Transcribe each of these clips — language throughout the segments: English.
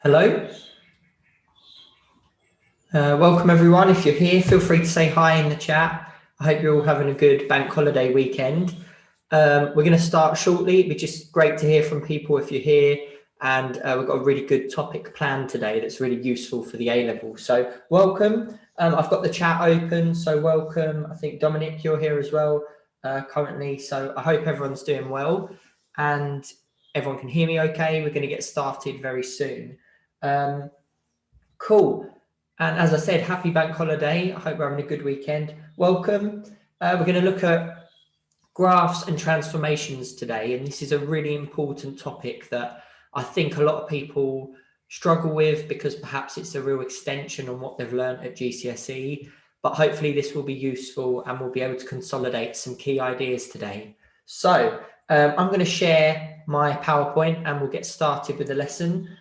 Hello. Welcome everyone. If you're here, feel free to say hi in the chat. I hope you're all having a good bank holiday weekend. We're going to start shortly. It'd be just great to hear from people if you're here. And we've got a really good topic planned today that's really useful for the A-level. So welcome. I've got the chat open, so welcome. I think Dominic, you're here as well currently. So I hope everyone's doing well and everyone can hear me okay. We're going to get started very soon. Cool. And as I said, happy bank holiday. I hope we're having a good weekend. Welcome. We're going to look at graphs and transformations today. And this is a really important topic that I think a lot of people struggle with because perhaps it's a real extension on what they've learned at GCSE. But hopefully this will be useful and we'll be able to consolidate some key ideas today. So I'm going to share my PowerPoint and we'll get started with the lesson.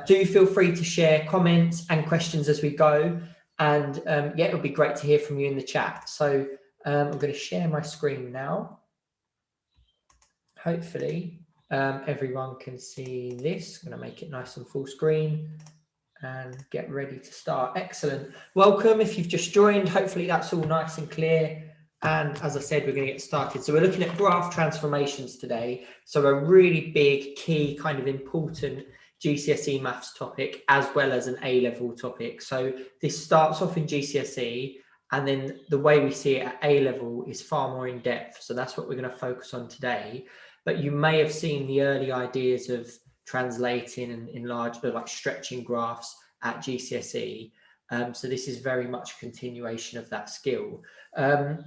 Do feel free to share comments and questions as we go. And yeah, it'll be great to hear from you in the chat. So I'm going to share my screen now. Hopefully everyone can see this. I'm going to make it nice and full screen and get ready to start. Excellent. Welcome if you've just joined. Hopefully that's all nice and clear. And as I said, we're going to get started. So we're looking at graph transformations today. So a really big, key, kind of important GCSE maths topic, as well as an A-level topic. So this starts off in GCSE, and then the way we see it at A-level is far more in depth. So that's what we're going to focus on today. But you may have seen the early ideas of translating and enlarging, like stretching graphs at GCSE. So this is very much a continuation of that skill.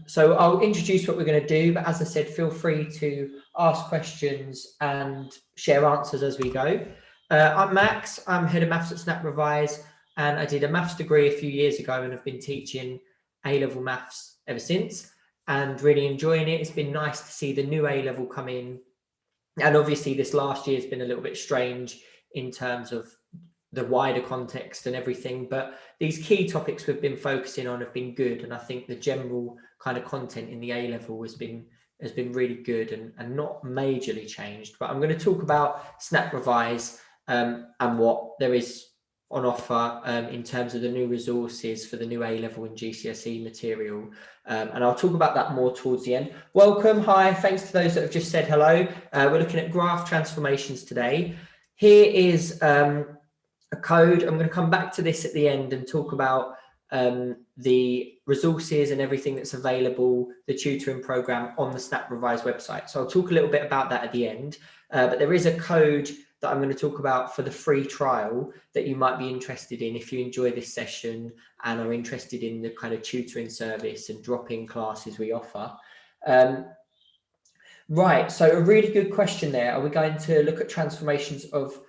So I'll introduce what we're going to do, but as I said, feel free to ask questions and share answers as we go. I'm Max, I'm head of maths at Snap Revise, and I did a maths degree a few years ago and have been teaching A-level maths ever since and really enjoying it. It's been nice to see the new A-level come in. And obviously this last year has been a little bit strange in terms of the wider context and everything, but these key topics we've been focusing on have been good. And I think the general kind of content in the A-level has been really good and not majorly changed. But I'm going to talk about Snap Revise and what there is on offer in terms of the new resources for the new A-level and GCSE material. And I'll talk about that more towards the end. Welcome, hi, thanks to those that have just said hello. We're looking at graph transformations today. Here is a code. I'm going to come back to this at the end and talk about the resources and everything that's available, the tutoring program on the Snap Revise website. So I'll talk a little bit about that at the end, but there is a code that I'm going to talk about for the free trial that you might be interested in if you enjoy this session and are interested in the kind of tutoring service and drop-in classes we offer. Right, so a really good question there. Are we going to look at transformations of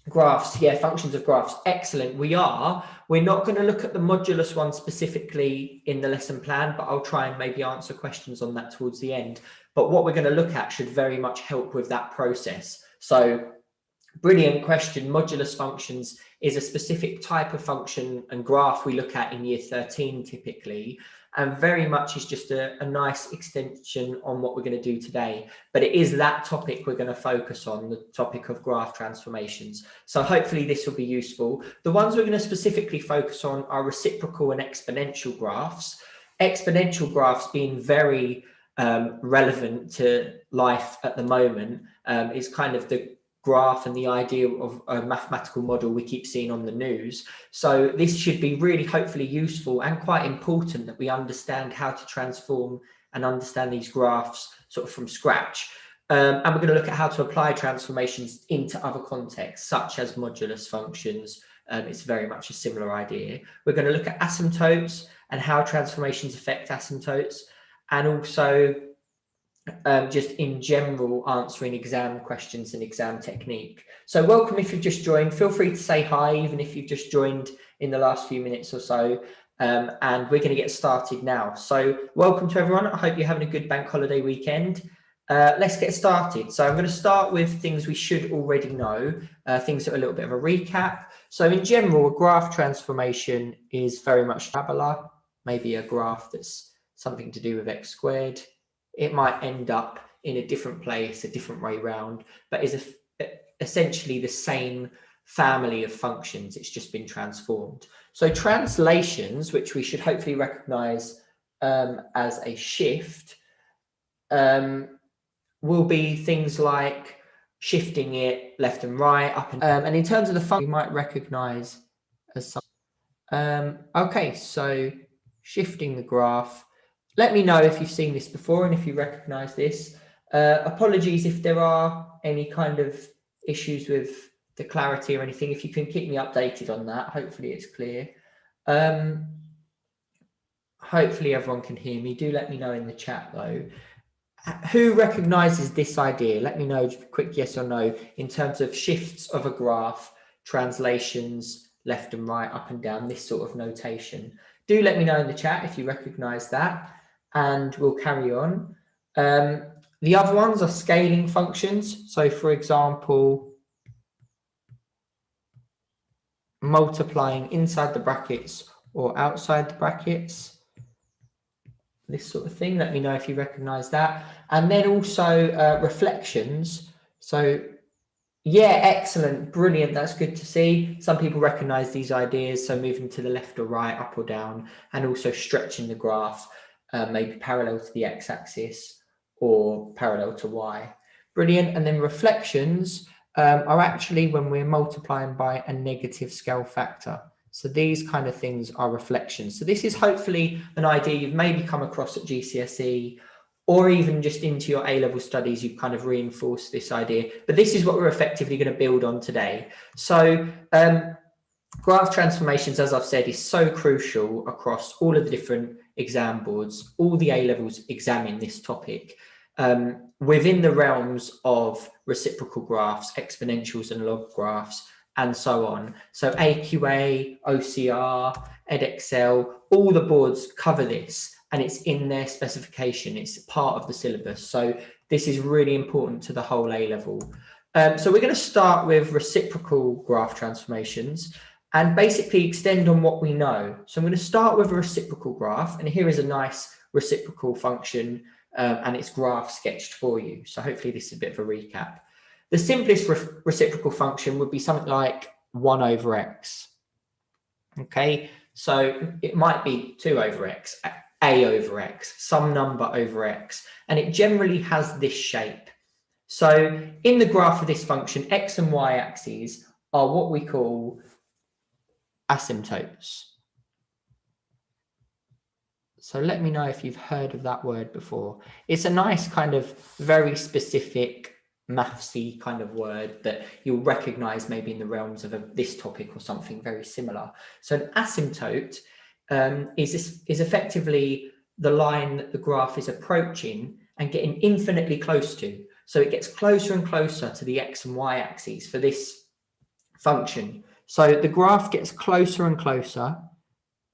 graphs? Yeah, functions of graphs. Excellent. We are. We're not going to look at the modulus one specifically in the lesson plan, but I'll try and maybe answer questions on that towards the end. But what we're going to look at should very much help with that process. So brilliant question. Modulus functions is a specific type of function and graph we look at in year 13 typically, and very much is just a nice extension on what we're going to do today. But it is that topic we're going to focus on, the topic of graph transformations. So hopefully this will be useful. The ones we're going to specifically focus on are reciprocal and exponential graphs. Exponential graphs being very relevant to life at the moment is kind of the graph and the idea of a mathematical model we keep seeing on the news. So this should be really hopefully useful and quite important that we understand how to transform and understand these graphs sort of from scratch. And we're going to look at how to apply transformations into other contexts, such as modulus functions. It's very much a similar idea. We're going to look at asymptotes and how transformations affect asymptotes, and also just in general answering exam questions and exam technique. So welcome if you've just joined. Feel free to say hi, even if you've just joined in the last few minutes or so. And we're going to get started now. So welcome to everyone. I hope you're having a good bank holiday weekend. Let's get started. So I'm going to start with things we should already know, things that are a little bit of a recap. So in general, a graph transformation is very much parabola, maybe a graph that's something to do with x squared. It might end up in a different place, a different way round, but is essentially the same family of functions. It's just been transformed. So translations, which we should hopefully recognize as a shift, will be things like shifting it left and right, up and in terms of the function, we might recognize as some. Okay, so shifting the graph. Let me know if you've seen this before and if you recognize this. Apologies if there are any kind of issues with the clarity or anything. If you can keep me updated on that, hopefully it's clear. Hopefully everyone can hear me. Do let me know in the chat though. Who recognizes this idea? Let me know, just a quick yes or no, in terms of shifts of a graph, translations, left and right, up and down, this sort of notation. Do let me know in the chat if you recognize that, and we'll carry on. The other ones are scaling functions. So for example, multiplying inside the brackets or outside the brackets, this sort of thing. Let me know if you recognize that. And then also reflections. So yeah, excellent, brilliant, that's good to see. Some people recognize these ideas, so moving to the left or right, up or down, and also stretching the graph, maybe parallel to the x-axis or parallel to y. Brilliant. And then reflections are actually when we're multiplying by a negative scale factor. So these kind of things are reflections. So this is hopefully an idea you've maybe come across at GCSE, or even just into your A-level studies, you've kind of reinforced this idea. But this is what we're effectively going to build on today. So graph transformations, as I've said, is so crucial across all of the different exam boards. All the A-levels examine this topic within the realms of reciprocal graphs, exponentials and log graphs, and so on. So AQA, OCR, Edexcel, all the boards cover this, and it's in their specification. It's part of the syllabus. So this is really important to the whole A-level. So we're going to start with reciprocal graph transformations and basically extend on what we know. So I'm going to start with a reciprocal graph, and here is a nice reciprocal function and its graph sketched for you. So hopefully this is a bit of a recap. The simplest reciprocal function would be something like 1 over x. Okay, so it might be 2 over x, a over x, some number over x, and it generally has this shape. So in the graph of this function, x and y axes are what we call asymptotes. So let me know if you've heard of that word before. It's a nice kind of very specific mathsy kind of word that you'll recognize maybe in the realms of this topic or something very similar. So an asymptote is effectively the line that the graph is approaching and getting infinitely close to. So it gets closer and closer to the x and y axes for this function. So the graph gets closer and closer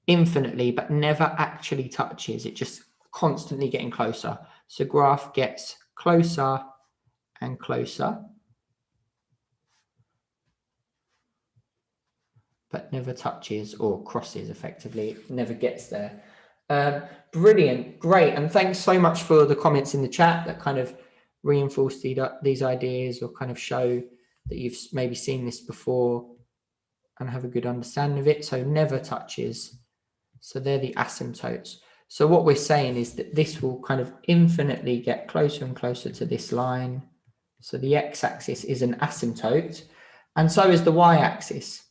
infinitely, but never actually touches. It just constantly getting closer. So graph gets closer and closer, but never touches or crosses effectively. It never gets there. Brilliant, great. And thanks so much for the comments in the chat that kind of reinforce these ideas or kind of show that you've maybe seen this before and have a good understanding of it. So never touches. So they're the asymptotes. So what we're saying is that this will kind of infinitely get closer and closer to this line. So the x-axis is an asymptote, and so is the y-axis.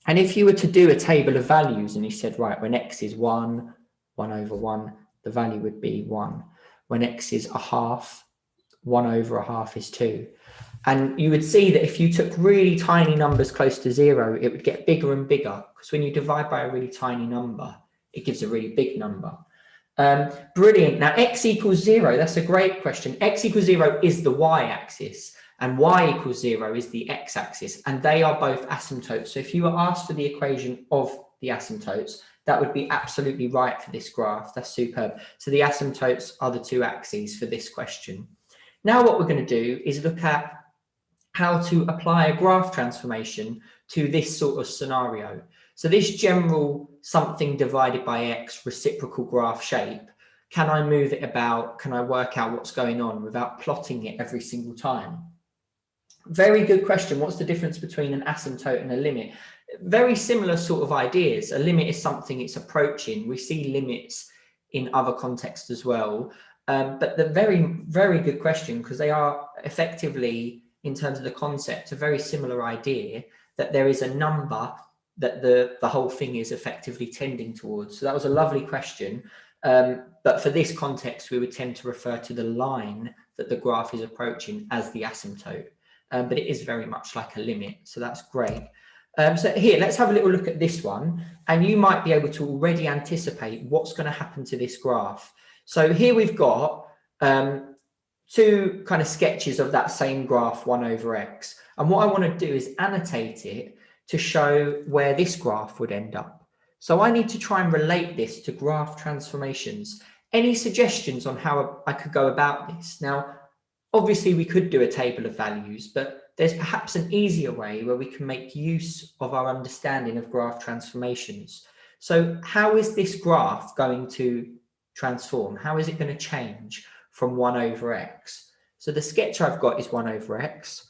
And if you were to do a table of values and you said, right, when x is 1 over 1, the value would be 1. When x is a half, 1 over a half is 2. And you would see that if you took really tiny numbers close to 0, it would get bigger and bigger, because when you divide by a really tiny number, it gives a really big number. Brilliant. Now, x equals 0, that's a great question. X equals 0 is the y-axis, and y equals 0 is the x-axis, and they are both asymptotes. So if you were asked for the equation of the asymptotes, that would be absolutely right for this graph. That's superb. So the asymptotes are the two axes for this question. Now what we're going to do is look at how to apply a graph transformation to this sort of scenario. So this general something divided by x reciprocal graph shape, can I move it about? Can I work out what's going on without plotting it every single time? Very good question. What's the difference between an asymptote and a limit? Very similar sort of ideas. A limit is something it's approaching. We see limits in other contexts as well. But the very good question, because they are effectively, in terms of the concept, a very similar idea, that there is a number that the whole thing is effectively tending towards. So that was a lovely question. But for this context, we would tend to refer to the line that the graph is approaching as the asymptote. But it is very much like a limit. So that's great. So here, let's have a little look at this one. And you might be able to already anticipate what's going to happen to this graph. So here we've got two kind of sketches of that same graph, 1 over x. And what I want to do is annotate it to show where this graph would end up. So I need to try and relate this to graph transformations. Any suggestions on how I could go about this? Now, obviously, we could do a table of values, but there's perhaps an easier way where we can make use of our understanding of graph transformations. So how is this graph going to transform? How is it going to change from 1 over x? So the sketch I've got is 1 over x.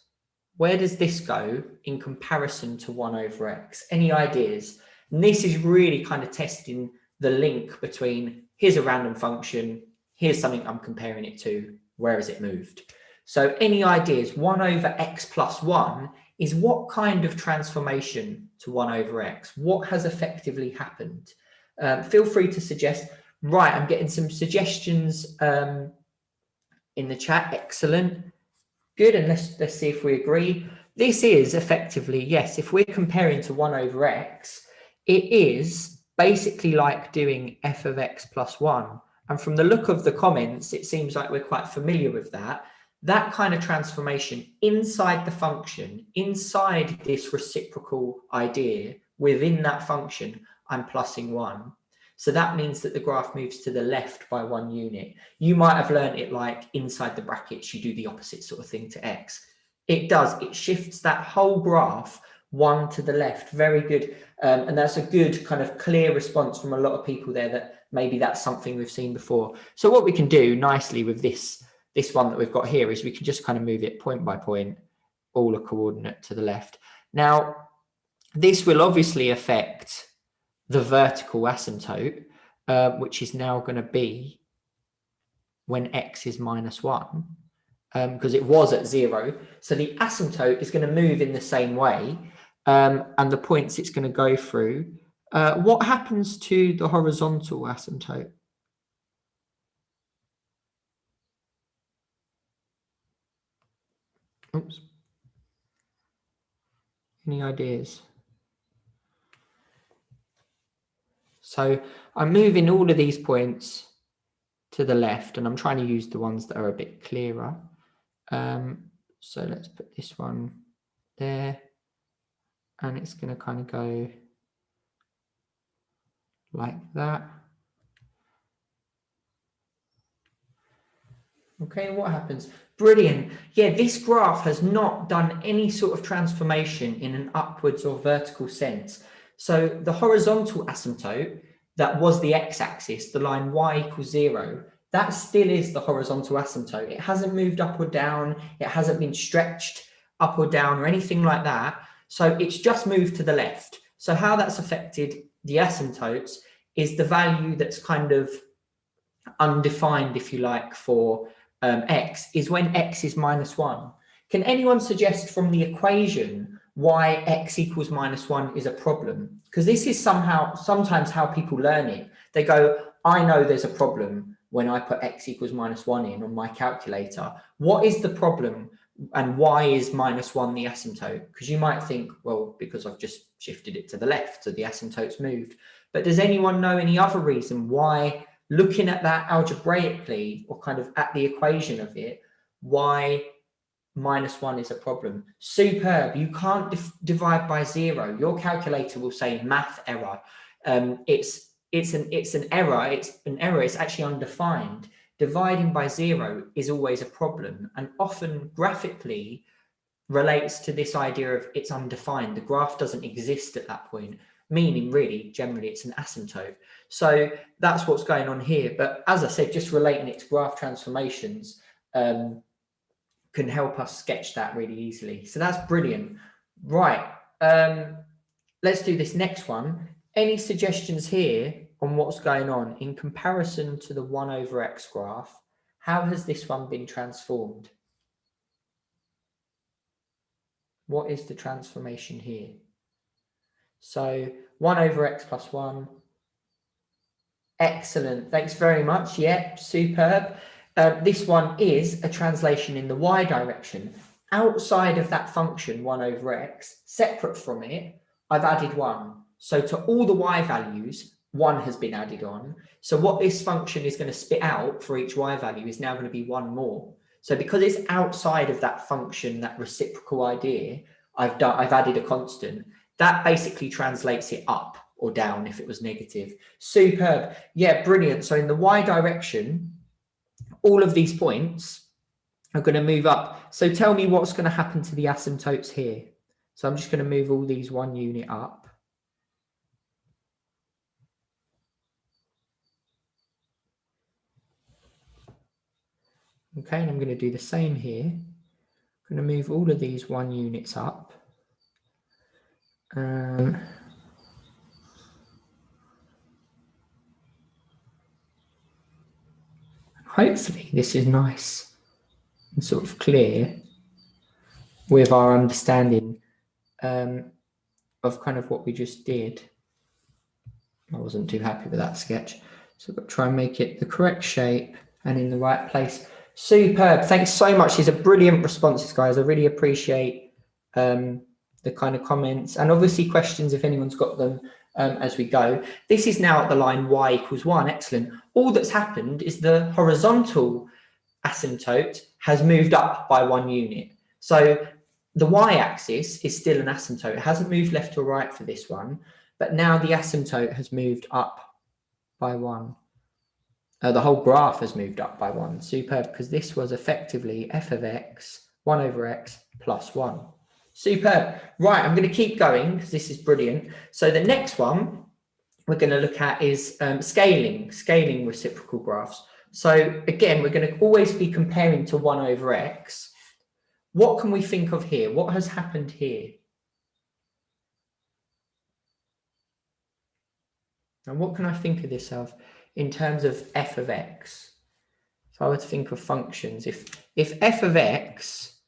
Where does this go in comparison to 1 over x? Any ideas? And this is really kind of testing the link between here's a random function, here's something I'm comparing it to, where has it moved? So any ideas? 1 over x plus 1 is what kind of transformation to 1 over x? What has effectively happened? Feel free to suggest. Right, I'm getting some suggestions in the chat. Excellent. Good, and let's see if we agree. This is effectively, yes, if we're comparing to 1 over x, it is basically like doing f of x plus 1. And from the look of the comments, it seems like we're quite familiar with that. That kind of transformation inside the function, inside this reciprocal idea, within that function, I'm plussing 1. So that means that the graph moves to the left by 1 unit. You might have learned it like inside the brackets, you do the opposite sort of thing to x. It does, it shifts that whole graph 1 to the left. Very good. And that's a good kind of clear response from a lot of people there that maybe that's something we've seen before. So what we can do nicely with this one that we've got here is we can just kind of move it point by point, all a coordinate to the left. Now, this will obviously affect the vertical asymptote, which is now going to be when x is minus 1, because it was at 0. So the asymptote is going to move in the same way, and the points it's going to go through. What happens to the horizontal asymptote? Oops. Any ideas? So I'm moving all of these points to the left, and I'm trying to use the ones that are a bit clearer. So let's put this one there, and it's going to kind of go like that. Okay, what happens? Brilliant. Yeah, this graph has not done any sort of transformation in an upwards or vertical sense. So the horizontal asymptote, that was the x-axis, the line y equals 0, that still is the horizontal asymptote. It hasn't moved up or down. It hasn't been stretched up or down or anything like that. So it's just moved to the left. So how that's affected the asymptotes is the value that's kind of undefined, if you like, for x is when x is minus 1. Can anyone suggest from the equation why x equals minus 1 is a problem? Because this is sometimes how people learn it. They go, I know there's a problem when I put x equals minus 1 in on my calculator. What is the problem and why is minus 1 the asymptote? Because you might think, well, because I've just shifted it to the left, so the asymptote's moved. But does anyone know any other reason why, looking at that algebraically or kind of at the equation of it, why minus 1 is a problem? Superb. You can't divide by 0. Your calculator will say math error. It's an error. It's actually undefined. Dividing by 0 is always a problem, and often graphically relates to this idea of it's undefined. The graph doesn't exist at that point, meaning really generally it's an asymptote. So that's what's going on here. But as I said, just relating it to graph transformations, can help us sketch that really easily. So that's brilliant. Right, let's do this next one. Any suggestions here on what's going on in comparison to the 1 over x graph? How has this one been transformed? What is the transformation here? So 1 over x plus 1. Excellent. Thanks very much. Yep, superb. This one is a translation in the y direction. Outside of that function 1 over x, separate from it, I've added 1. So to all the y values, 1 has been added on. So what this function is going to spit out for each y value is now going to be 1 more. So because it's outside of that function, that reciprocal idea, I've added a constant. That basically translates it up or down if it was negative. Superb. Yeah, brilliant. So in the y direction, all of these points are going to move up. So tell me what's going to happen to the asymptotes here. So I'm just going to move all these 1 unit up. Okay, and I'm going to do the same here. I'm going to move all of these 1 units up. Hopefully this is nice and sort of clear with our understanding of kind of what we just did. I wasn't too happy with that sketch, so I've got to try and make it the correct shape and in the right place. Superb. Thanks so much. These are brilliant responses, guys. I really appreciate the kind of comments and obviously questions if anyone's got them as we go. This is now at the line y equals 1. Excellent. All that's happened is the horizontal asymptote has moved up by 1 unit. So the y-axis is still an asymptote. It hasn't moved left or right for this one, but now the asymptote has moved up by 1. The whole graph has moved up by 1. Superb, because this was effectively f of x, 1 over x plus 1. Superb. Right, I'm going to keep going because this is brilliant. So the next one we're going to look at is scaling reciprocal graphs. So again, we're going to always be comparing to 1 over x. What can we think of here? What has happened here? And what can I think of this of in terms of f of x? So I would think of functions. If f of x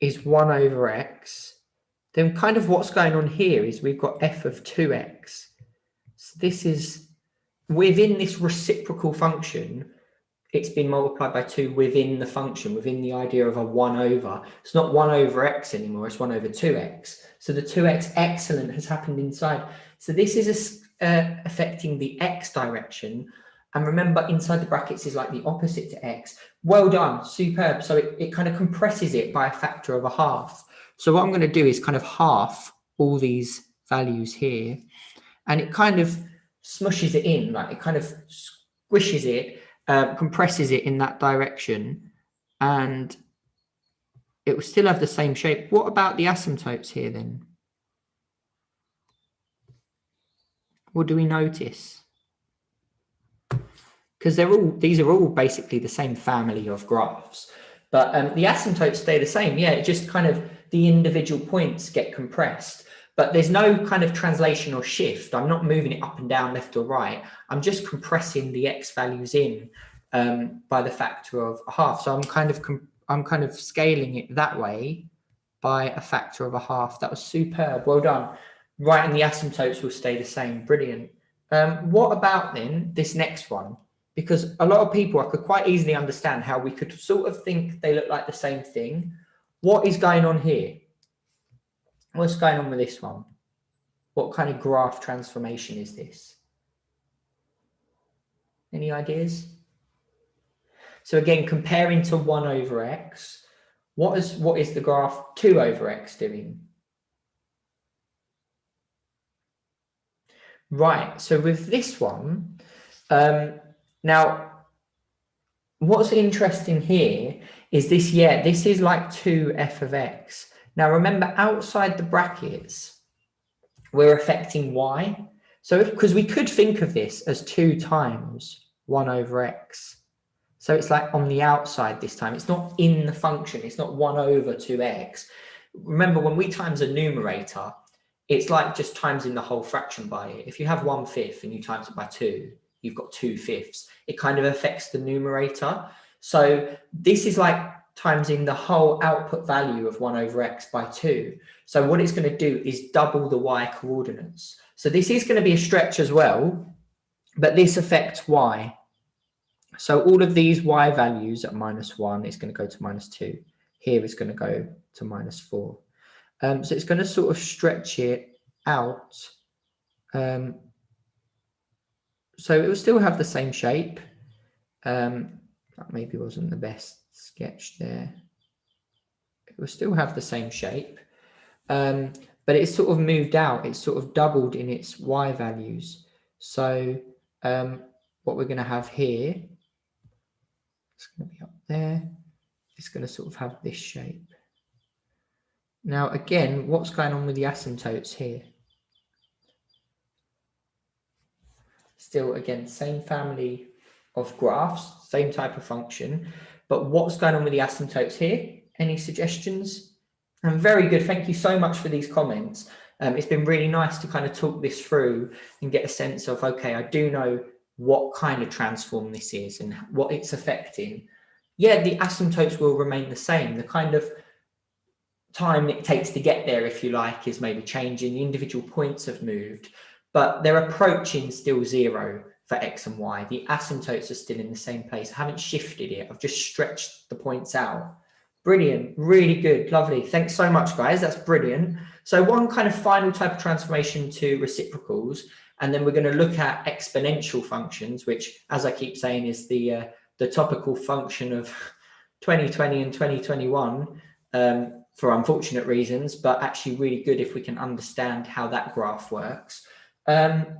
is 1 over x, then kind of what's going on here is we've got f of 2x. So this is within this reciprocal function, it's been multiplied by 2 within the function, within the idea of a 1 over. It's not 1 over x anymore, it's 1 over 2x. So the 2x excellent has happened inside. So this is affecting the x direction. And remember, inside the brackets is like the opposite to x. Well done, superb. So it kind of compresses it by a factor of a half. So what I'm going to do is kind of half all these values here. And it kind of smushes it in, like it kind of squishes it, compresses it in that direction. And it will still have the same shape. What about the asymptotes here then? What do we notice? Because these are all basically the same family of graphs, but the asymptotes stay the same. Yeah, it just kind of the individual points get compressed, but there's no kind of translation or shift. I'm not moving it up and down, left or right. I'm just compressing the x values in by the factor of a half. So I'm kind of scaling it that way by a factor of a half. That was superb. Well done. Right, and the asymptotes will stay the same. Brilliant. What about then this next one? Because a lot of people, I could quite easily understand how we could sort of think they look like the same thing. What is going on here? What's going on with this one? What kind of graph transformation is this? Any ideas? So again, comparing to 1 over x, what is the graph 2 over x doing? Right, so with this one, now, what's interesting here is this, this is like 2f of x. Now, remember, outside the brackets, we're affecting y. So, because we could think of this as 2 times 1 over x. So it's like on the outside this time. It's not in the function. It's not 1 over 2x. Remember, when we times a numerator, it's like just timesing the whole fraction by it. If you have 1/5 and you times it by 2, you've got 2/5. It kind of affects the numerator. So this is like timesing the whole output value of 1 over x by 2. So what it's going to do is double the y coordinates. So this is going to be a stretch as well, but this affects y. So all of these y values at -1 is going to go to -2. Here it's going to go to -4. So it's going to sort of stretch it out. So it will still have the same shape. That maybe wasn't the best sketch there. It will still have the same shape. But it's sort of moved out. It's sort of doubled in its y values. So what we're going to have here, it's going to be up there. It's going to sort of have this shape. Now, again, what's going on with the asymptotes here? Still, again, same family of graphs, same type of function. But what's going on with the asymptotes here? Any suggestions? Very good. Thank you so much for these comments. It's been really nice to kind of talk this through and get a sense of, okay, I do know what kind of transform this is and what it's affecting. Yeah, the asymptotes will remain the same. The kind of time it takes to get there, if you like, is maybe changing. The individual points have moved, but they're approaching still 0 for x and y. The asymptotes are still in the same place. I haven't shifted it. I've just stretched the points out. Brilliant. Really good. Lovely. Thanks so much, guys. That's brilliant. So one kind of final type of transformation to reciprocals, and then we're going to look at exponential functions, which, as I keep saying, is the topical function of 2020 and 2021 for unfortunate reasons, but actually really good if we can understand how that graph works. And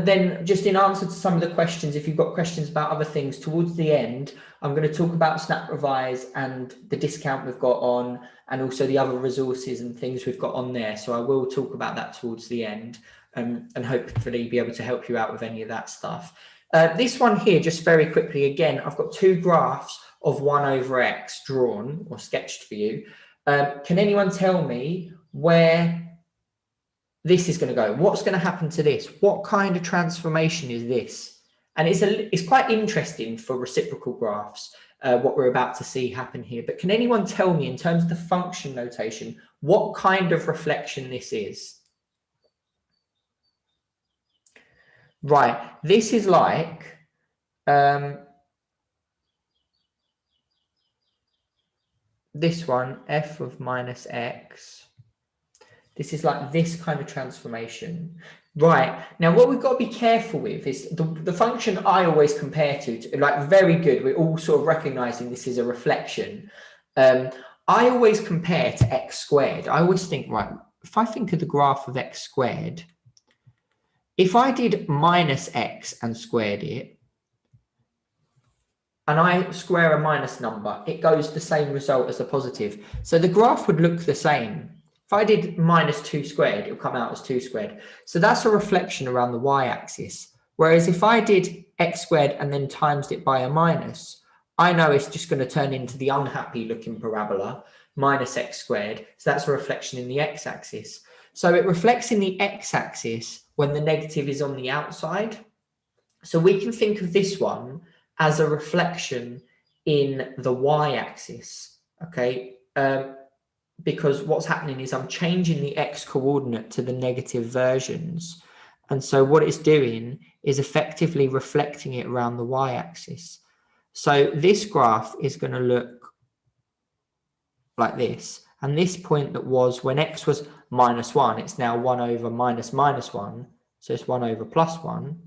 then just in answer to some of the questions, if you've got questions about other things towards the end, I'm going to talk about Snap Revise and the discount we've got on, and also the other resources and things we've got on there. So I will talk about that towards the end, and hopefully be able to help you out with any of that stuff. This one here, just very quickly, again, I've got two graphs of 1 over x drawn or sketched for you. Can anyone tell me where this is going to go? What's going to happen to this? What kind of transformation is this? And it's quite interesting for reciprocal graphs, what we're about to see happen here. But can anyone tell me, in terms of the function notation, what kind of reflection this is? Right, this is like this one, f of minus x. This is like this kind of transformation. Right, now what we've got to be careful with is the function I always compare to, like, very good, we're all sort of recognizing this is a reflection. I always compare to x squared. I always think, right, if I think of the graph of x squared, if I did minus x and squared it, and I square a minus number, it goes the same result as a positive. So the graph would look the same. If I did minus 2 squared, it will come out as 2 squared. So that's a reflection around the y-axis. Whereas if I did x squared and then times it by a minus, I know it's just going to turn into the unhappy looking parabola, minus x squared. So that's a reflection in the x-axis. So it reflects in the x-axis when the negative is on the outside. So we can think of this one as a reflection in the y-axis, okay? Because what's happening is I'm changing the x coordinate to the negative versions. And so what it's doing is effectively reflecting it around the y-axis. So this graph is going to look like this. And this point that was when x was minus 1, it's now 1 over minus 1. So it's 1 over plus 1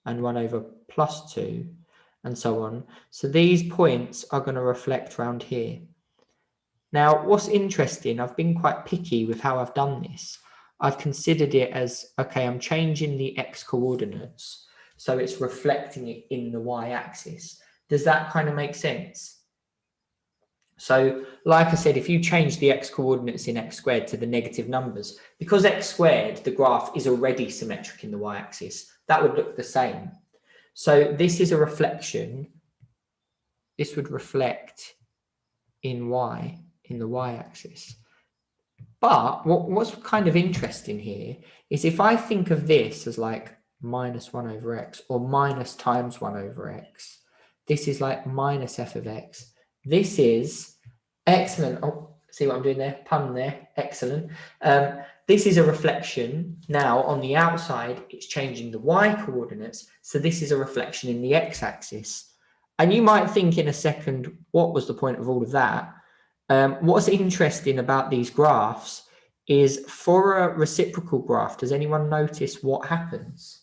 and 1 over plus 2 and so on. So these points are going to reflect around here. Now, what's interesting, I've been quite picky with how I've done this. I've considered it as, okay, I'm changing the x coordinates, so it's reflecting it in the y-axis. Does that kind of make sense? So, like I said, if you change the x coordinates in x squared to the negative numbers, because x squared, the graph, is already symmetric in the y-axis, that would look the same. So this is a reflection. This would reflect in y, in the y-axis. But what's kind of interesting here is if I think of this as like minus 1 over x or minus times 1 over x, this is like minus f of x. This is excellent. Oh, see what I'm doing there? Pun there. Excellent. This is a reflection. Now on the outside, it's changing the y coordinates. So this is a reflection in the x-axis. And you might think in a second, what was the point of all of that? What's interesting about these graphs is for a reciprocal graph, does anyone notice what happens?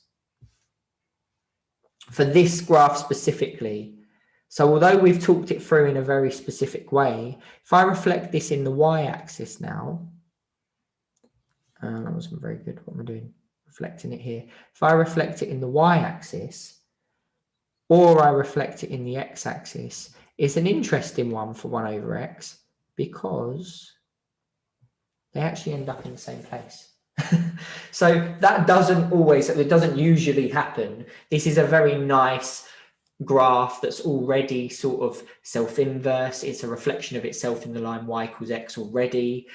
For this graph specifically, so although we've talked it through in a very specific way, if I reflect this in the y-axis now, that wasn't very good, what am I doing? Reflecting it here. If I reflect it in the y-axis, or I reflect it in the x-axis, it's an interesting one for 1 over x, because they actually end up in the same place. So that it doesn't usually happen. This is a very nice graph that's already sort of self-inverse. It's a reflection of itself in the line y equals x already.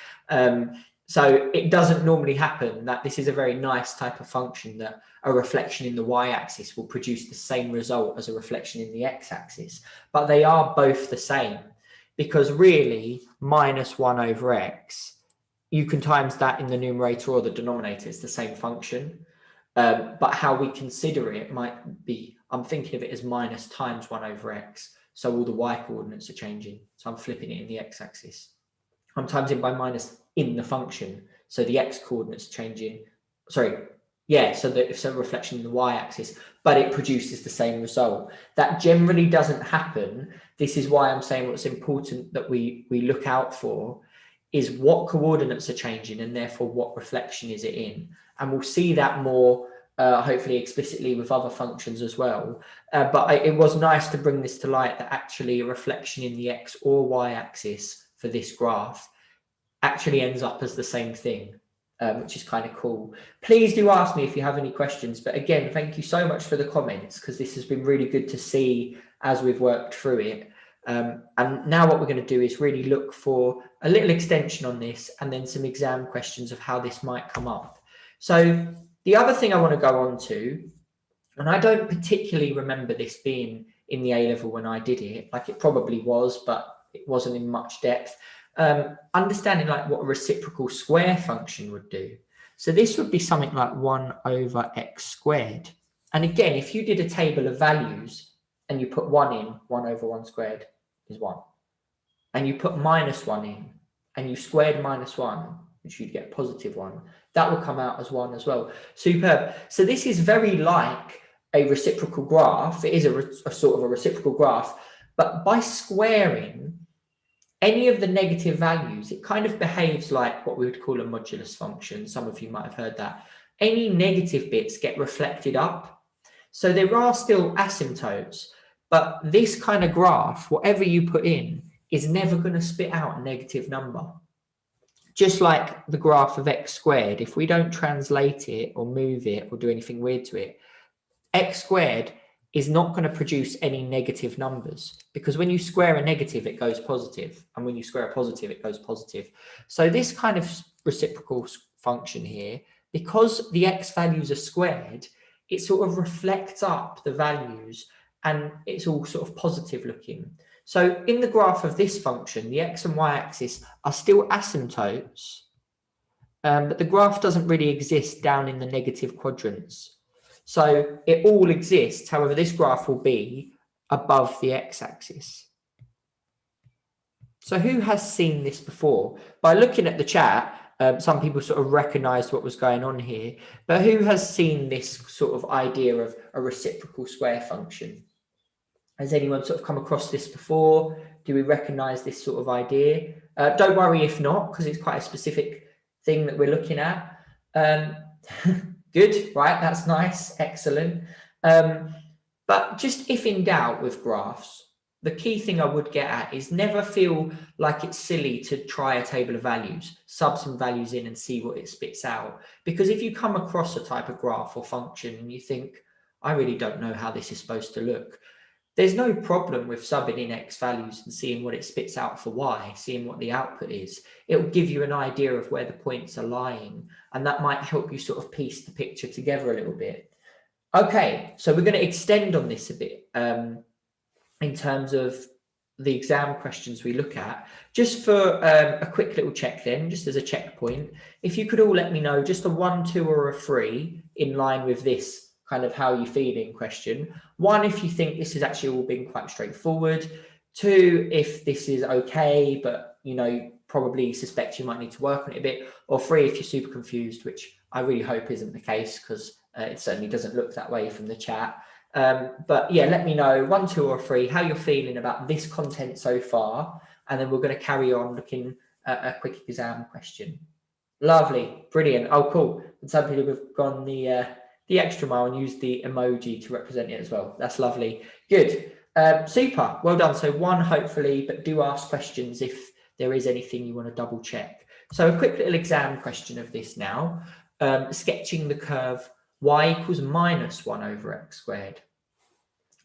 So it doesn't normally happen that this is a very nice type of function that a reflection in the y-axis will produce the same result as a reflection in the x-axis. But they are both the same, because really minus 1 over x, you can times that in the numerator or the denominator. It's the same function. But how we consider it might be, I'm thinking of it as minus times 1 over x. So all the y coordinates are changing. So I'm flipping it in the x-axis. I'm times it by minus in the function. So the x coordinates changing. Sorry. Yeah, so it's a reflection in the y-axis, but it produces the same result. That generally doesn't happen. This is why I'm saying what's important that we look out for is what coordinates are changing and therefore what reflection is it in. And we'll see that more hopefully explicitly with other functions as well. But it was nice to bring this to light that actually a reflection in the x or y axis for this graph actually ends up as the same thing, which is kind of cool. Please do ask me if you have any questions. But again, thank you so much for the comments, because this has been really good to see as we've worked through it. And now what we're going to do is really look for a little extension on this and then some exam questions of how this might come up. So the other thing I want to go on to, and I don't particularly remember this being in the A-level when I did it, like it probably was, but it wasn't in much depth. Understanding like what a reciprocal square function would do. So this would be something like 1 over x squared. And again, if you did a table of values and you put 1 in, 1 over 1 squared is 1. And you put minus 1 in and you squared minus 1, which you'd get positive 1, that will come out as 1 as well. Superb. So this is very like a reciprocal graph. It is a sort of a reciprocal graph, but by squaring any of the negative values, it kind of behaves like what we would call a modulus function. Some of you might have heard that. Any negative bits get reflected up. So there are still asymptotes, but this kind of graph, whatever you put in, is never going to spit out a negative number. Just like the graph of x squared, if we don't translate it or move it or do anything weird to it, x squared is not going to produce any negative numbers, because when you square a negative, it goes positive. And when you square a positive, it goes positive. So this kind of reciprocal function here, because the x values are squared, it sort of reflects up the values and it's all sort of positive looking. So in the graph of this function, the x and y axis are still asymptotes, but the graph doesn't really exist down in the negative quadrants. So it all exists. However, this graph will be above the x-axis. So who has seen this before? By looking at the chat, some people sort of recognized what was going on here, but who has seen this sort of idea of a reciprocal square function? Has anyone sort of come across this before? Do we recognize this sort of idea? Don't worry if not, because it's quite a specific thing that we're looking at. Good, right? That's nice. Excellent. But just if in doubt with graphs, the key thing I would get at is never feel like it's silly to try a table of values, sub some values in and see what it spits out. Because if you come across a type of graph or function and you think, I really don't know how this is supposed to look. There's no problem with subbing in X values and seeing what it spits out for Y, seeing what the output is. It will give you an idea of where the points are lying, and that might help you sort of piece the picture together a little bit. Okay, so we're going to extend on this a bit in terms of the exam questions we look at. Just for a quick little check then, just as a checkpoint, if you could all let me know just a 1, 2 or a 3 in line with this kind of how you feeling question. 1, if you think this has actually all been quite straightforward. 2, if this is okay, but you know, probably suspect you might need to work on it a bit. Or 3, if you're super confused, which I really hope isn't the case, because it certainly doesn't look that way from the chat. But yeah, let me know 1, 2 or 3 how you're feeling about this content so far, and then we're going to carry on looking at a quick exam question. Lovely, brilliant. Oh, cool. And some people have gone the extra mile and used the emoji to represent it as well. That's lovely. Good. Super. Well done. So 1, hopefully, but do ask questions if there is anything you want to double check. So a quick little exam question of this now. Sketching the curve y equals -1 over x squared.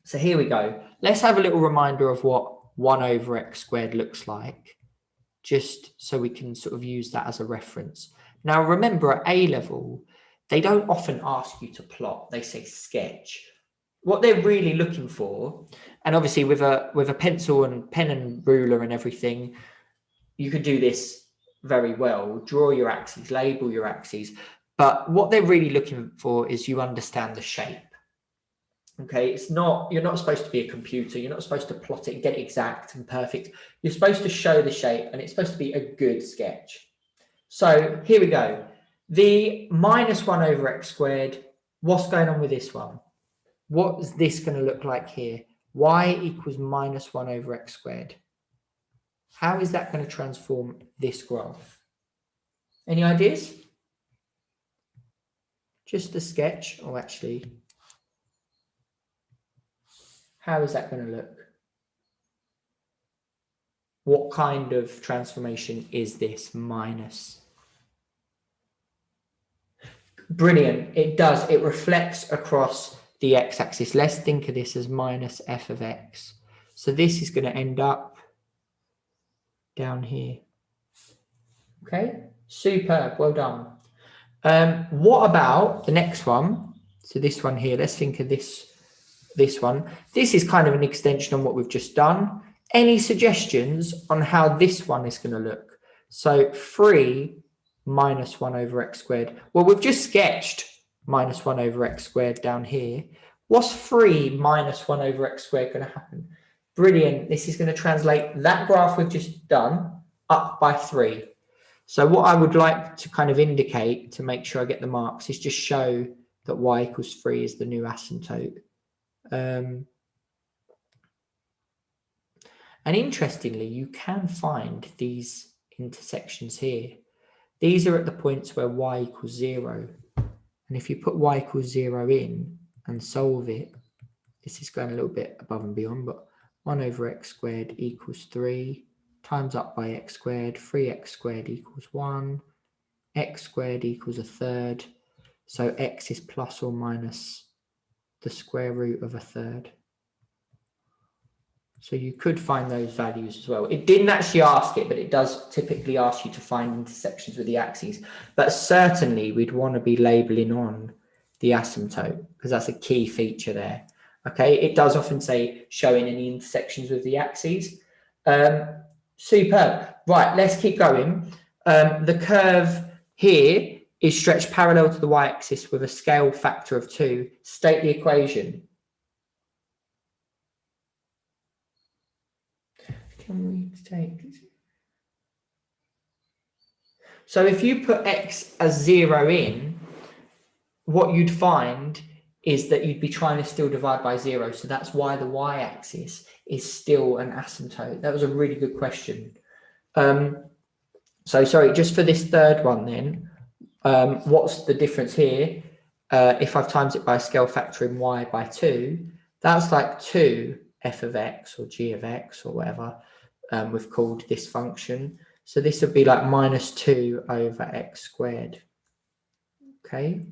So here we go. Let's have a little reminder of what 1 over x squared looks like, just so we can sort of use that as a reference. Now, remember at A level, they don't often ask you to plot. They say sketch. What they're really looking for, and obviously with a pencil and pen and ruler and everything, you could do this very well. Draw your axes, label your axes. But what they're really looking for is you understand the shape. Okay, you're not supposed to be a computer. You're not supposed to plot it and get it exact and perfect. You're supposed to show the shape, and it's supposed to be a good sketch. So here we go. The -1 over x squared, what's going on with this one? What is this going to look like here? Y equals -1 over x squared. How is that going to transform this graph? Any ideas? Just the sketch, or actually, how is that going to look? What kind of transformation is this minus? Brilliant. It does. It reflects across the x-axis. Let's think of this as minus f of x. So this is going to end up down here. Okay, superb. Well done. What about the next one? So this one here, let's think of this one. This is kind of an extension on what we've just done. Any suggestions on how this one is going to look? So 3 -1 over x squared. Well, we've just sketched -1 over x squared down here. What's 3 -1 over x squared going to happen? Brilliant. This is going to translate that graph we've just done up by 3. So what I would like to kind of indicate to make sure I get the marks is just show that y equals 3 is the new asymptote. And interestingly, you can find these intersections here. These are at the points where y equals 0. And if you put y equals 0 in and solve it, this is going a little bit above and beyond, but 1 over x squared equals 3 times up by x squared, 3x squared equals 1, x squared equals 1/3. So x is plus or minus the square root of 1/3. So you could find those values as well. It didn't actually ask it, but it does typically ask you to find intersections with the axes. But certainly we'd want to be labeling on the asymptote, because that's a key feature there. Okay, it does often say showing any intersections with the axes. Superb. Right, let's keep going. The curve here is stretched parallel to the y-axis with a scale factor of 2. State the equation. Can we take this? So if you put x as 0 in, what you'd find is that you'd be trying to still divide by 0. So that's why the y-axis is still an asymptote. That was a really good question. So sorry, just for this third one then, what's the difference here? If I've times it by a scale factor in y by 2, that's like 2 f of x or g of x or whatever we've called this function. So this would be like -2 over x squared. Okay.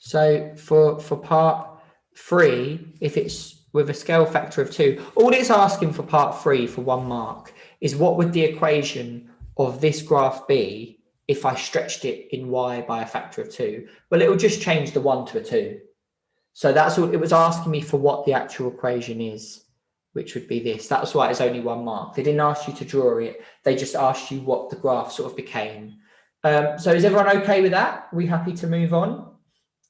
So for part 3, if it's with a scale factor of 2, all it's asking for part 3 for 1 mark is what would the equation of this graph be if I stretched it in y by a factor of 2? Well, it will just change the 1 to a 2. So that's all it was asking me for, what the actual equation is, which would be this. That's why it's only 1 mark. They didn't ask you to draw it. They just asked you what the graph sort of became. So is everyone okay with that? Are we happy to move on?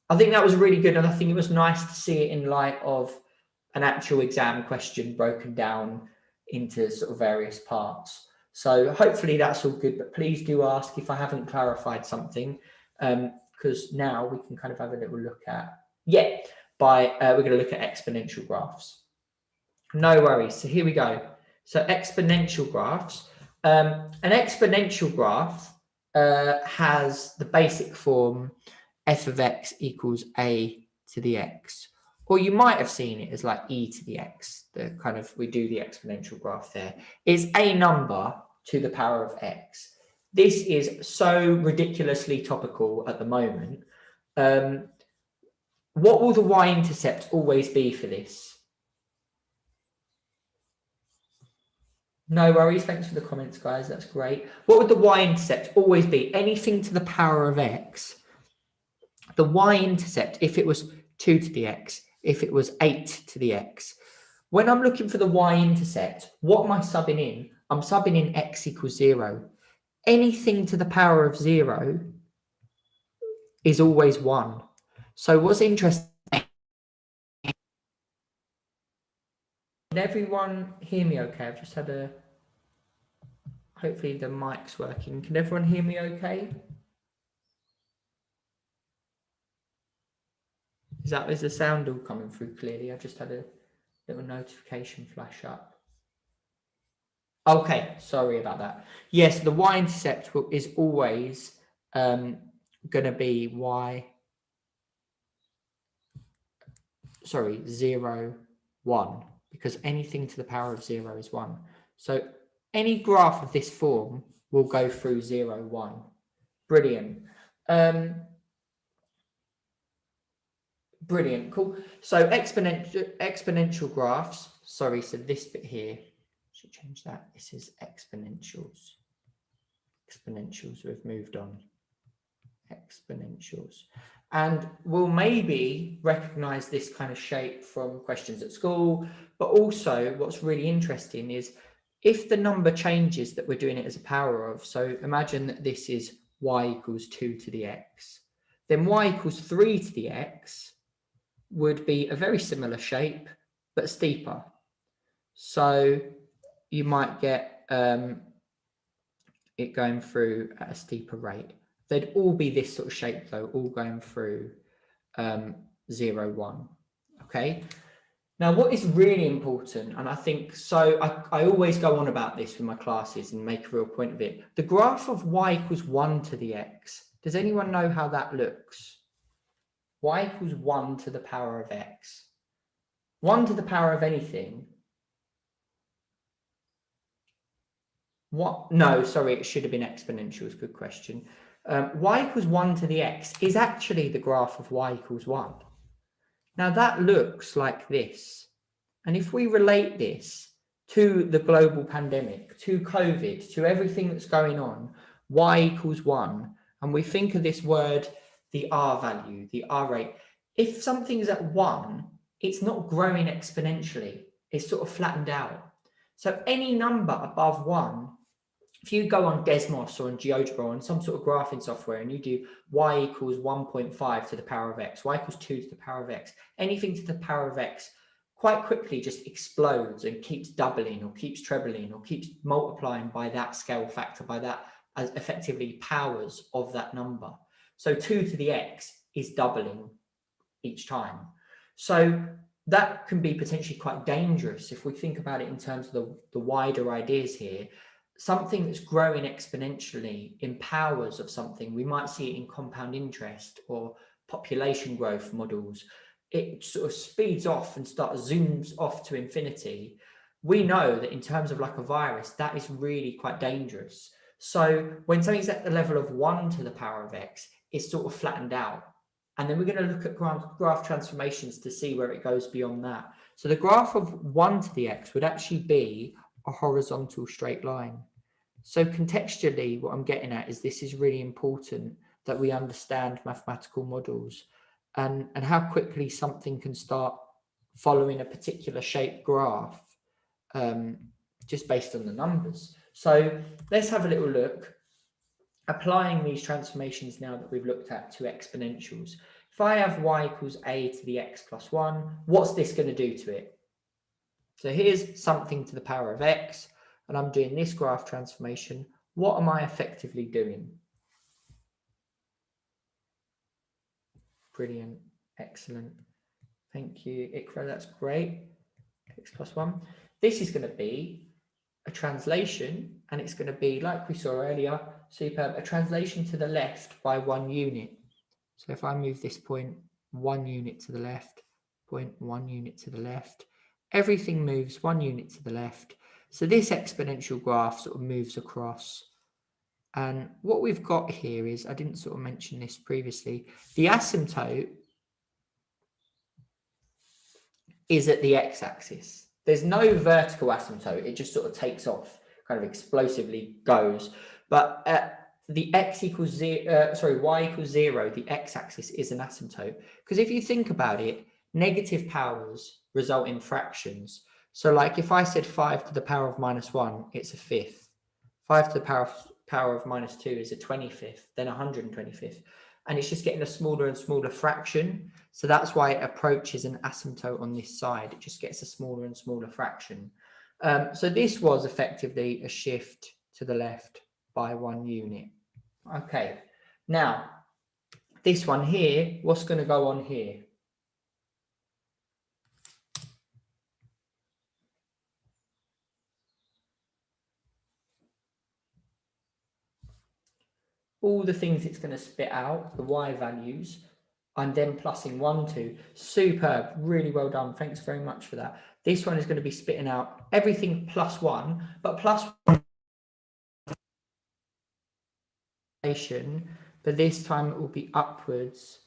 I think that was really good, and I think it was nice to see it in light of an actual exam question broken down into sort of various parts. So hopefully that's all good, but please do ask if I haven't clarified something, because now we can kind of have a little look at, we're going to look at exponential graphs. No worries. So here we go. So exponential graphs. An exponential graph has the basic form f of x equals a to the x, or you might have seen it as like e to the x. The kind of, we do the exponential graph there. It's a number to the power of x. This is so ridiculously topical at the moment. What will the y-intercept always be for this? No worries. Thanks for the comments, guys. That's great. What would the y-intercept always be? Anything to the power of x. The y-intercept, if it was 2 to the x, if it was 8 to the x. When I'm looking for the y-intercept, what am I subbing in? I'm subbing in x equals 0. Anything to the power of 0 is always 1. So what's interesting, can everyone hear me okay? I've just had a, hopefully the mic's working. Can everyone hear me okay? Is the sound all coming through clearly? I just had a little notification flash up. Okay, sorry about that. Yes, the y-intercept is always going to be 0, 1, because anything to the power of 0 is 1. So any graph of this form will go through 0, 1. Brilliant. Brilliant, cool. So exponential graphs, so this bit here, should change that. This is exponentials. Exponentials, we've moved on. Exponentials. And we'll maybe recognize this kind of shape from questions at school, but also what's really interesting is if the number changes that we're doing it as a power of, so imagine that this is y equals 2 to the x, then y equals 3 to the x would be a very similar shape, but steeper. So you might get it going through at a steeper rate. They'd all be this sort of shape though, all going through 0, 1. Okay. Now, what is really important, and I think, so I always go on about this with my classes and make a real point of it. The graph of y equals 1 to the x. Does anyone know how that looks? Y equals 1 to the power of x. 1 to the power of anything. What? No, sorry, it should have been exponentials. Good question. Y equals 1 to the x is actually the graph of y equals 1. Now that looks like this. And if we relate this to the global pandemic, to COVID, to everything that's going on, y equals 1, and we think of this word, the R value, the R rate, if something's at 1, it's not growing exponentially, it's sort of flattened out. So any number above 1, if you go on Desmos or on GeoGebra or on some sort of graphing software and you do y equals 1.5 to the power of x, y equals 2 to the power of x, anything to the power of x quite quickly just explodes and keeps doubling or keeps trebling or keeps multiplying by that scale factor, by that as effectively powers of that number. So 2 to the x is doubling each time. So that can be potentially quite dangerous if we think about it in terms of the wider ideas here. Something that's growing exponentially in powers of something, we might see it in compound interest or population growth models. It sort of speeds off and zooms off to infinity. We know that in terms of like a virus, that is really quite dangerous. So when something's at the level of 1 to the power of x, it's sort of flattened out. And then we're going to look at graph transformations to see where it goes beyond that. So the graph of 1 to the x would actually be a horizontal straight line. So contextually, what I'm getting at is this is really important that we understand mathematical models and how quickly something can start following a particular shape graph just based on the numbers. So let's have a little look. Applying these transformations now that we've looked at to exponentials. If I have y equals a to the x plus 1, what's this going to do to it? So here's something to the power of x, and I'm doing this graph transformation. What am I effectively doing? Brilliant, excellent. Thank you, Ikra, that's great. X plus 1. This is going to be a translation, and it's going to be, like we saw earlier, superb, a translation to the left by 1 unit. So if I move this point 1 unit to the left, point 1 unit to the left, everything moves 1 unit to the left. So this exponential graph sort of moves across. And what we've got here is, I didn't sort of mention this previously, the asymptote is at the x-axis. There's no vertical asymptote. It just sort of takes off, kind of explosively goes. But at the y equals 0, the x-axis is an asymptote. Because if you think about it, negative powers result in fractions. So like if I said 5 to the power of minus 1, it's a fifth. 5 to the power of minus 2 is a 25th, then 125th. And it's just getting a smaller and smaller fraction. So that's why it approaches an asymptote on this side. It just gets a smaller and smaller fraction. So this was effectively a shift to the left by 1 unit. Okay, now this one here, what's going to go on here? All the things it's going to spit out, the y values, I'm then plussing 1 to. Superb, really well done. Thanks very much for that. This one is going to be spitting out everything plus 1, but plus 1, but this time it will be upwards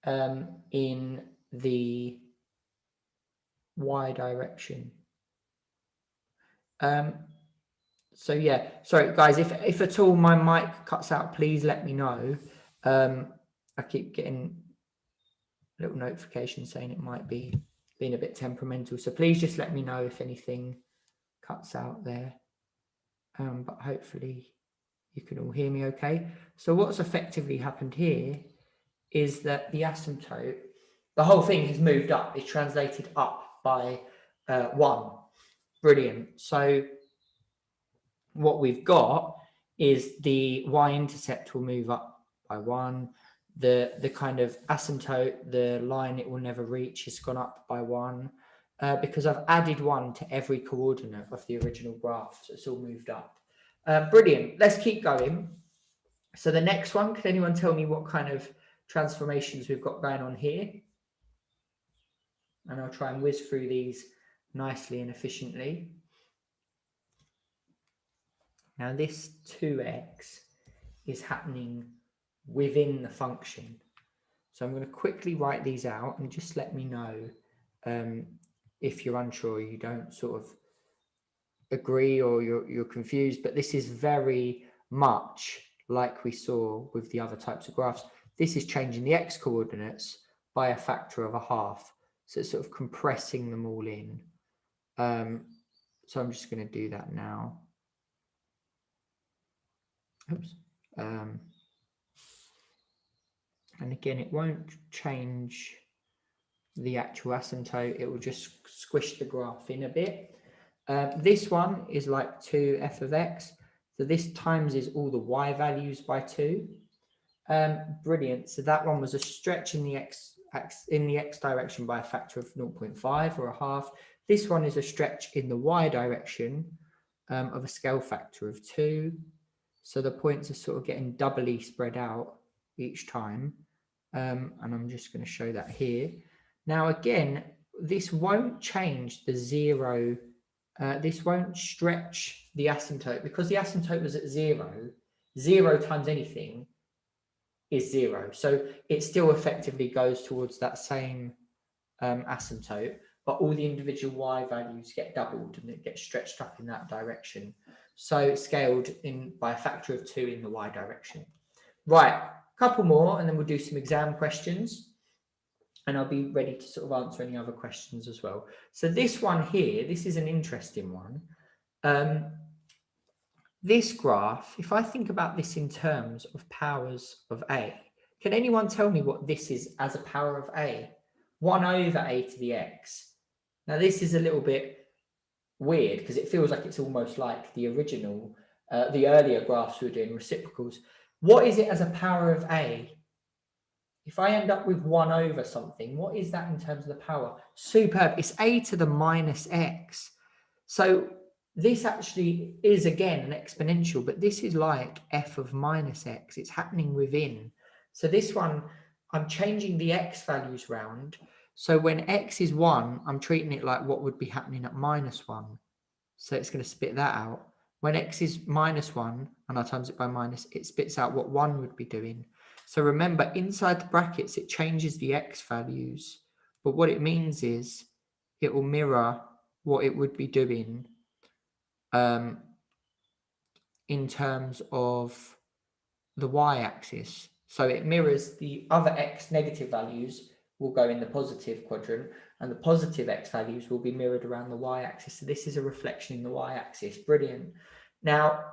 in the y direction. So yeah, sorry guys, if at all my mic cuts out, please let me know. I keep getting little notifications saying it might be being a bit temperamental, so please just let me know if anything cuts out there. But hopefully you can all hear me okay. So what's effectively happened here is that the asymptote, the whole thing has moved up, it's translated up by 1. Brilliant. So what we've got is the y-intercept will move up by 1. The kind of asymptote, the line it will never reach, has gone up by 1 because I've added 1 to every coordinate of the original graph. So it's all moved up. Brilliant. Let's keep going. So the next one, can anyone tell me what kind of transformations we've got going on here? And I'll try and whiz through these nicely and efficiently. Now this 2x is happening within the function. So I'm going to quickly write these out and just let me know if you're unsure, you don't sort of agree or you're confused, but this is very much like we saw with the other types of graphs. This is changing the x coordinates by a factor of 1/2. So it's sort of compressing them all in. So I'm just going to do that now. Oops. And again, it won't change the actual asymptote. It will just squish the graph in a bit. This one is like 2f of x. So this times is all the y values by 2. Brilliant. So that one was a stretch in the x direction by a factor of 0.5 or 1/2. This one is a stretch in the y direction of a scale factor of 2. So the points are sort of getting doubly spread out each time. And I'm just going to show that here. Now, again, this won't change the 0. This won't stretch the asymptote because the asymptote was at 0. 0 times anything is 0. So it still effectively goes towards that same asymptote, but all the individual y values get doubled and it gets stretched up in that direction. So it's scaled in by a factor of 2 in the y direction. Right, a couple more and then we'll do some exam questions. And I'll be ready to sort of answer any other questions as well. So this one here, this is an interesting one. This graph, if I think about this in terms of powers of a, can anyone tell me what this is as a power of a? 1 over a to the x. Now this is a little bit weird because it feels like it's almost like the original, the earlier graphs we were doing, reciprocals. What is it as a power of a? If I end up with 1 over something, what is that in terms of the power? Superb. It's a to the minus x. So this actually is, again, an exponential, but this is like f of minus x. It's happening within. So this one, I'm changing the x values round. So when x is 1, I'm treating it like what would be happening at minus 1. So it's going to spit that out. When x is minus 1, and I times it by minus, it spits out what 1 would be doing. So remember, inside the brackets, it changes the x values. But what it means is it will mirror what it would be doing in terms of the y-axis. So it mirrors the other x negative values will go in the positive quadrant, and the positive x values will be mirrored around the y-axis. So this is a reflection in the y-axis. Brilliant. Now,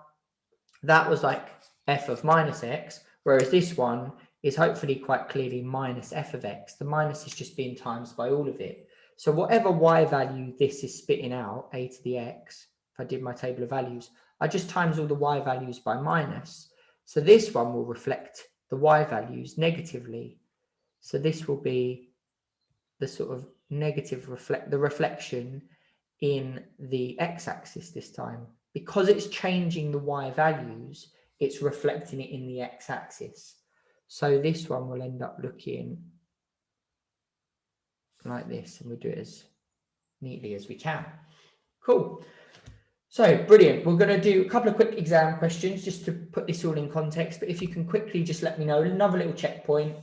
that was like f of minus x, whereas this one is hopefully quite clearly minus f of x. The minus is just being times by all of it. So whatever y value this is spitting out, a to the x, if I did my table of values, I just times all the y values by minus. So this one will reflect the y values negatively. So this will be the sort of negative reflection in the x-axis this time. Because it's changing the y values, it's reflecting it in the x-axis. So this one will end up looking like this, and we'll do it as neatly as we can. Cool. So brilliant. We're going to do a couple of quick exam questions just to put this all in context. But if you can quickly just let me know, another little checkpoint.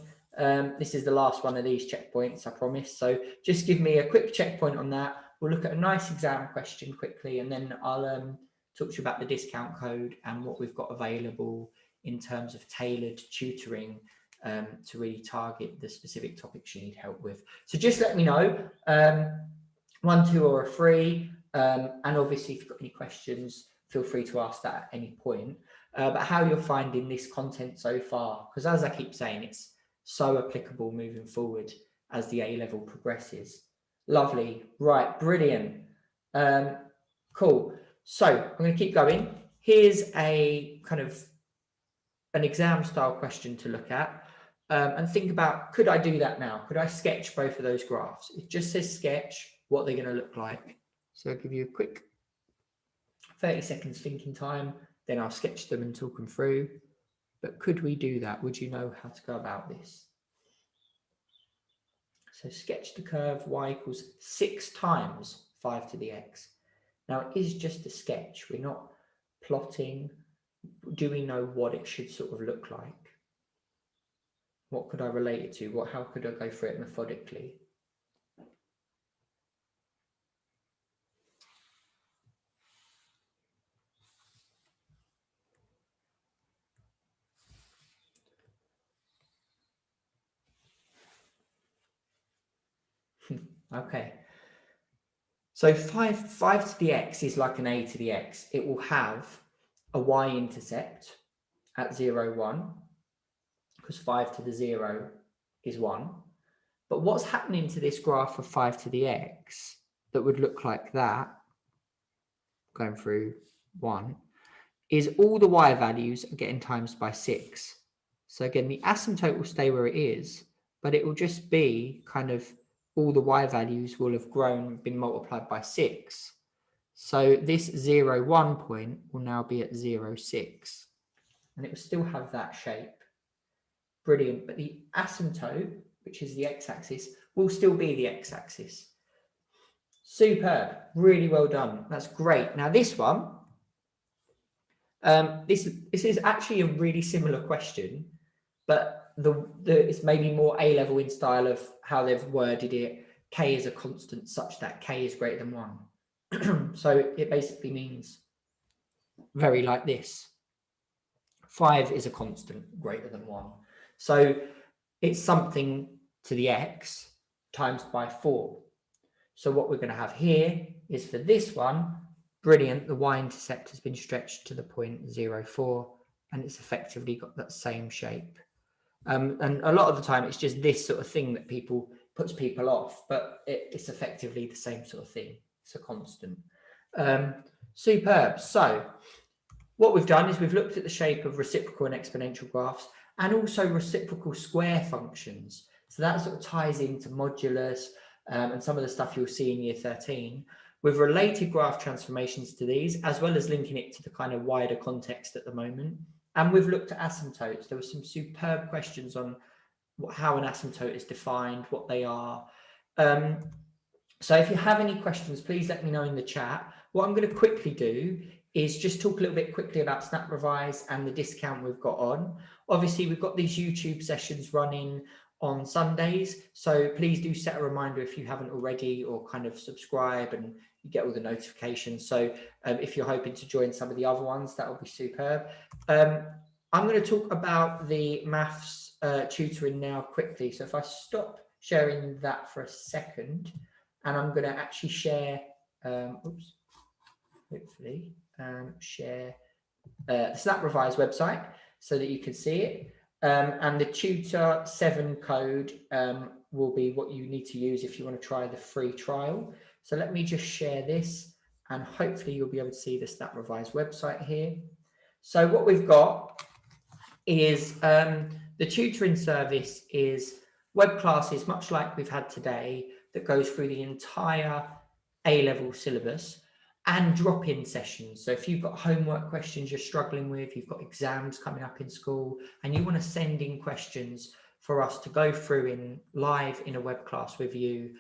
This is the last one of these checkpoints, I promise. So just give me a quick checkpoint on that. We'll look at a nice exam question quickly, and then I'll talk to you about the discount code and what we've got available in terms of tailored tutoring to really target the specific topics you need help with. So just let me know, 1, 2, or a 3. And obviously, if you've got any questions, feel free to ask that at any point. But how you're finding this content so far, because as I keep saying, it's so applicable moving forward as the A-level progresses. Lovely. Right, brilliant. Cool. So I'm going to keep going. Here's a kind of an exam style question to look at and think about, could I do that now? Could I sketch both of those graphs? It just says sketch, what they're going to look like. So I'll give you a quick 30 seconds thinking time, then I'll sketch them and talk them through. But could we do that? Would you know how to go about this? So sketch the curve y equals 6 times 5 to the x. Now it is just a sketch. We're not plotting. Do we know what it should sort of look like? What could I relate it to? How could I go through it methodically? Okay. So 5 to the x is like an a to the x. It will have a y-intercept at 0, 1, because 5 to the 0 is 1. But what's happening to this graph of 5 to the x that would look like that, going through 1, is all the y values are getting times by 6. So again, the asymptote will stay where it is, but it will just be kind of all the y values will have grown, been multiplied by 6. So this 0, 1 point will now be at 0, 6. And it will still have that shape. Brilliant. But the asymptote, which is the x-axis, will still be the x-axis. Superb. Really well done. That's great. Now this one, this is actually a really similar question, but it's maybe more A-level in style of how they've worded it. K is a constant such that K is greater than 1. So it basically means very like this. 5 is a constant greater than 1. So it's something to the x times by 4. So what we're going to have here is for this one, brilliant, the y-intercept has been stretched to the point 0,4, and it's effectively got that same shape. And a lot of the time, it's just this sort of thing that puts people off, but it's effectively the same sort of thing. It's a constant. Superb. So what we've done is we've looked at the shape of reciprocal and exponential graphs, and also reciprocal square functions. So that sort of ties into modulus and some of the stuff you'll see in year 13. We've related graph transformations to these, as well as linking it to the kind of wider context at the moment. And we've looked at asymptotes. There were some superb questions on how an asymptote is defined, what they are. So if you have any questions, please let me know in the chat. What I'm going to quickly do is just talk a little bit quickly about Snap Revise and the discount we've got on. Obviously, we've got these YouTube sessions running on Sundays, so please do set a reminder if you haven't already, or kind of subscribe and you get all the notifications. So if you're hoping to join some of the other ones, that will be superb. I'm going to talk about the maths tutoring now quickly. So if I stop sharing that for a second, and I'm going to actually share, share the Snap Revise website so that you can see it. And the Tutor 7 code will be what you need to use if you want to try the free trial. So let me just share this, and hopefully you'll be able to see the Snap Revise website here. So what we've got is the tutoring service is web classes, much like we've had today, that goes through the entire A-level syllabus, and drop-in sessions. So if you've got homework questions you're struggling with, you've got exams coming up in school, and you want to send in questions for us to go through in live in a web class with you,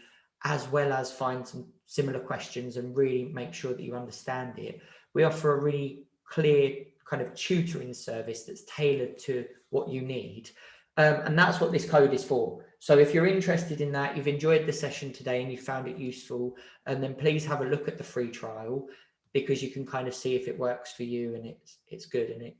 as well as find some similar questions and really make sure that you understand it, we offer a really clear kind of tutoring service that's tailored to what you need. And that's what this code is for. So if you're interested in that, you've enjoyed the session today and you found it useful, and then please have a look at the free trial, because you can kind of see if it works for you and it's good and it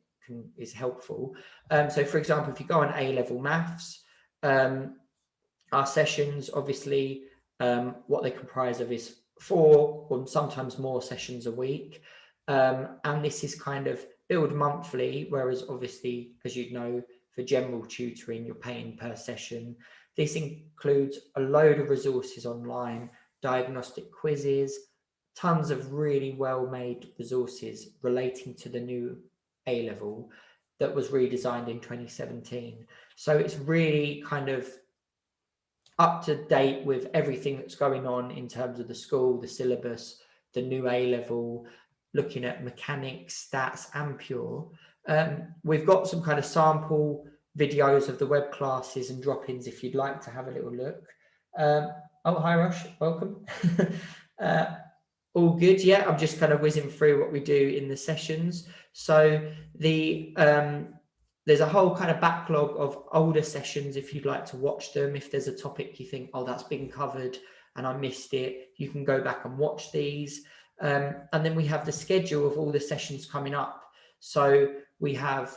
is helpful. So for example, if you go on A-level maths, our sessions, obviously, what they comprise of is 4 or sometimes more sessions a week. And this is kind of billed monthly, whereas obviously, as you'd know, for general tutoring, you're paying per session. This includes a load of resources online, diagnostic quizzes, tons of really well-made resources relating to the new A-level that was redesigned in 2017. So it's really kind of up to date with everything that's going on in terms of the school, the syllabus, the new A-level, looking at mechanics, stats, and pure. We've got some kind of sample videos of the web classes and drop-ins if you'd like to have a little look. Oh, hi, Rush. Welcome. All good. Yeah, I'm just kind of whizzing through what we do in the sessions. So there's a whole kind of backlog of older sessions if you'd like to watch them. If there's a topic you think, oh, that's been covered and I missed it, you can go back and watch these. And then we have the schedule of all the sessions coming up. So we have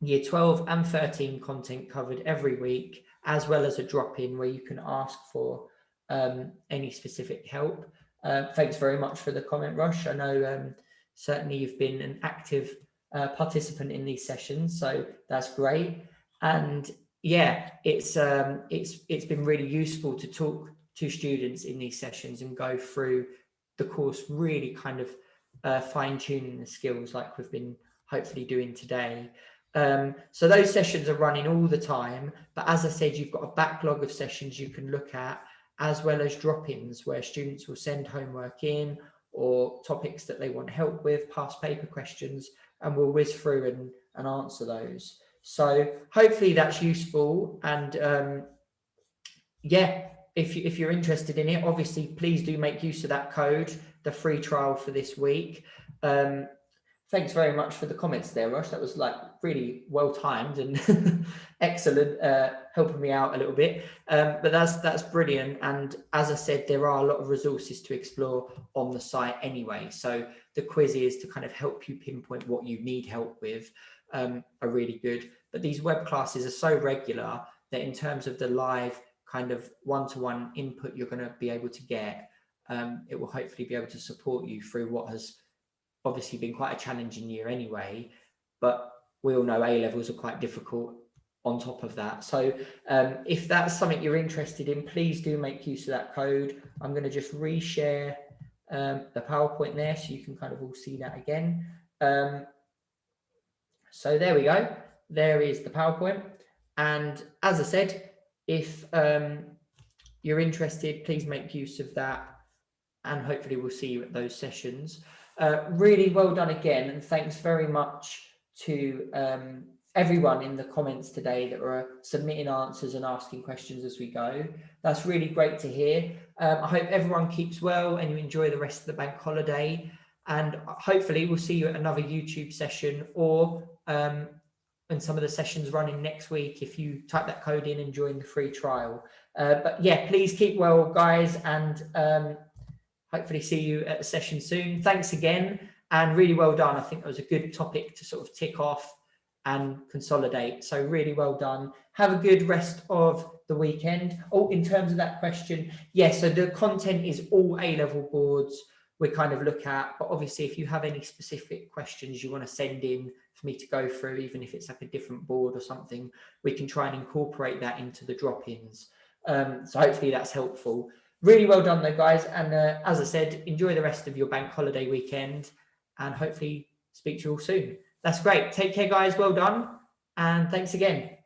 year 12 and 13 content covered every week, as well as a drop-in where you can ask for any specific help. Thanks very much for the comment, Rush. I know certainly you've been an active participant in these sessions, so that's great. And yeah, it's been really useful to talk to students in these sessions and go through the course, really kind of fine-tuning the skills like we've been hopefully doing today. So those sessions are running all the time, but as I said, you've got a backlog of sessions you can look at, as well as drop-ins where students will send homework in or topics that they want help with, past paper questions, and we'll whiz through and answer those. So hopefully that's useful. And yeah, if you're interested in it, obviously, please do make use of that code, the free trial for this week. Thanks very much for the comments there, Rosh. That was like really well timed and excellent, helping me out a little bit. But that's brilliant. And as I said, there are a lot of resources to explore on the site anyway. So the quizzes to kind of help you pinpoint what you need help with are really good. But these web classes are so regular that in terms of the live kind of one-to-one input you're going to be able to get, it will hopefully be able to support you through what has obviously been quite a challenging year anyway, but we all know A-levels are quite difficult on top of that. So if that's something you're interested in, please do make use of that code. I'm going to just reshare the PowerPoint there so you can kind of all see that again. So there we go. There is the PowerPoint. And as I said, if you're interested, please make use of that. And hopefully we'll see you at those sessions. Really well done again. And thanks very much to everyone in the comments today that were submitting answers and asking questions as we go. That's really great to hear. I hope everyone keeps well and you enjoy the rest of the bank holiday. And hopefully we'll see you at another YouTube session or in some of the sessions running next week if you type that code in and join the free trial. But yeah, please keep well, guys, and hopefully see you at a session soon. Thanks again, and really well done. I think that was a good topic to sort of tick off and consolidate. So really well done. Have a good rest of the weekend. Oh, in terms of that question, yes, so the content is all A-level boards we kind of look at, but obviously if you have any specific questions you want to send in for me to go through, even if it's like a different board or something, we can try and incorporate that into the drop-ins. So hopefully that's helpful. Really well done though, guys. And as I said, enjoy the rest of your bank holiday weekend and hopefully speak to you all soon. That's great. Take care, guys. Well done. And thanks again.